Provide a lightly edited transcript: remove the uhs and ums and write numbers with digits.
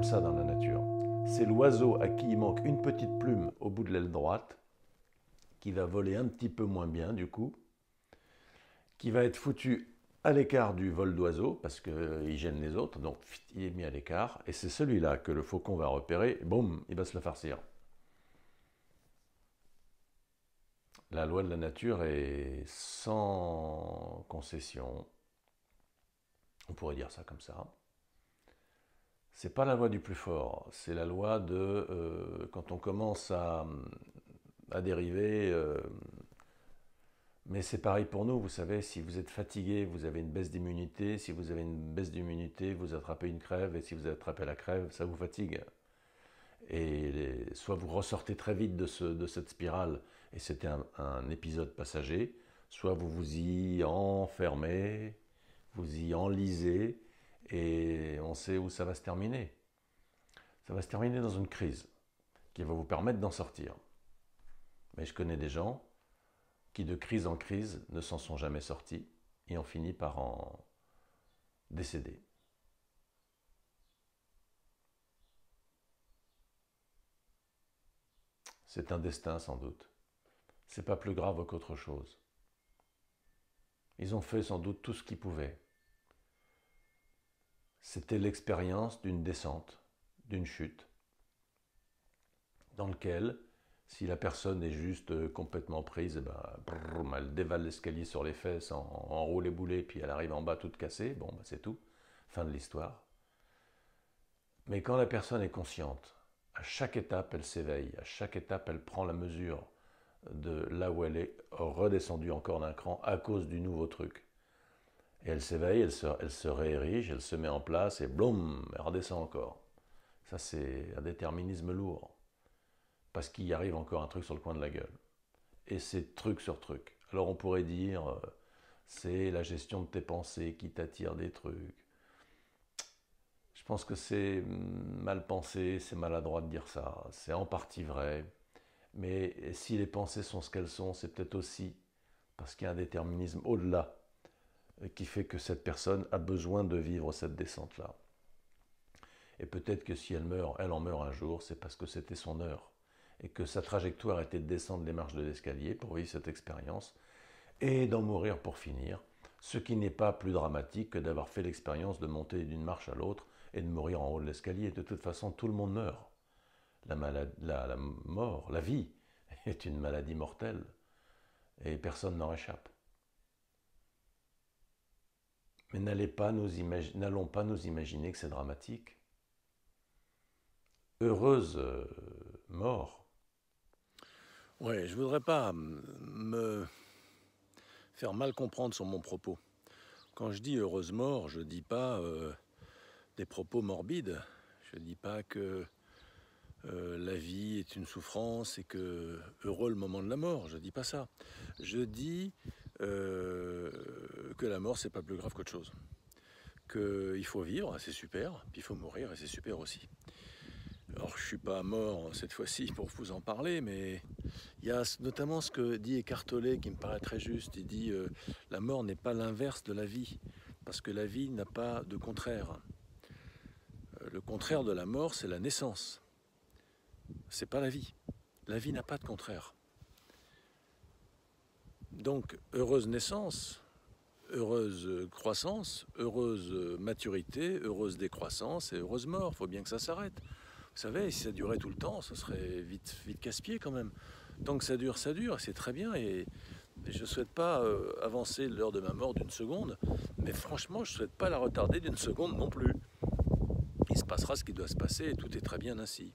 comme ça dans la nature. C'est l'oiseau à qui il manque une petite plume au bout de l'aile droite, qui va voler un petit peu moins bien du coup, qui va être foutu à l'écart du vol d'oiseau, parce qu'il gêne les autres, donc il est mis à l'écart, et c'est celui-là que le faucon va repérer, et boum, il va se le farcir. La loi de la nature est sans concession, on pourrait dire ça comme ça. C'est pas la loi du plus fort, c'est la loi de quand on commence à dériver. Mais c'est pareil pour nous, vous savez, si vous êtes fatigué, vous avez une baisse d'immunité. Si vous avez une baisse d'immunité, vous attrapez une crève. Et si vous attrapez la crève, ça vous fatigue. Et soit vous ressortez très vite de cette spirale, et c'était un épisode passager, soit vous vous y enfermez, vous y enlisez, et on sait où ça va se terminer. Ça va se terminer dans une crise qui va vous permettre d'en sortir. Mais je connais des gens qui de crise en crise ne s'en sont jamais sortis et ont fini par en décéder. C'est un destin sans doute. C'est pas plus grave qu'autre chose. Ils ont fait sans doute tout ce qu'ils pouvaient. C'était l'expérience d'une descente, d'une chute, dans lequel, si la personne est juste complètement prise, elle dévale l'escalier sur les fesses en roulé boulet, puis elle arrive en bas toute cassée, bon, c'est tout, fin de l'histoire. Mais quand la personne est consciente, à chaque étape, elle s'éveille, à chaque étape, elle prend la mesure de là où elle est redescendue encore d'un cran à cause du nouveau truc. Et elle s'éveille, elle se réérige, elle se met en place et bloum, elle redescend encore. Ça, c'est un déterminisme lourd. Parce qu'il y arrive encore un truc sur le coin de la gueule. Et c'est truc sur truc. Alors on pourrait dire, c'est la gestion de tes pensées qui t'attire des trucs. Je pense que c'est mal pensé, c'est maladroit de dire ça. C'est en partie vrai. Mais si les pensées sont ce qu'elles sont, c'est peut-être aussi parce qu'il y a un déterminisme au-delà qui fait que cette personne a besoin de vivre cette descente-là. Et peut-être que si elle meurt, elle en meurt un jour, c'est parce que c'était son heure. Et que sa trajectoire était de descendre les marches de l'escalier pour vivre cette expérience et d'en mourir pour finir. Ce qui n'est pas plus dramatique que d'avoir fait l'expérience de monter d'une marche à l'autre et de mourir en haut de l'escalier. De toute façon, tout le monde meurt. La mort, la vie, est une maladie mortelle et personne n'en échappe. Mais n'allons pas nous imaginer que c'est dramatique. Heureuse mort. Ouais, je voudrais pas me faire mal comprendre sur mon propos. Quand je dis heureuse mort, je dis pas des propos morbides. Je dis pas que la vie est une souffrance et que heureux le moment de la mort. Je dis pas ça. Je dis que la mort c'est pas plus grave qu'autre chose. Qu'il faut vivre, c'est super, puis il faut mourir et c'est super aussi. Alors je suis pas mort cette fois-ci pour vous en parler, mais il y a notamment ce que dit Eckhart Tolle qui me paraît très juste. Il dit la mort n'est pas l'inverse de la vie, parce que la vie n'a pas de contraire. Le contraire de la mort, c'est la naissance. C'est pas la vie. La vie n'a pas de contraire. Donc, heureuse naissance, heureuse croissance, heureuse maturité, heureuse décroissance et heureuse mort. Il faut bien que ça s'arrête. Vous savez, si ça durait tout le temps, ce serait vite casse-pied quand même. Tant que ça dure, c'est très bien. Et je ne souhaite pas avancer l'heure de ma mort d'une seconde, mais franchement, je ne souhaite pas la retarder d'une seconde non plus. Il se passera ce qui doit se passer et tout est très bien ainsi.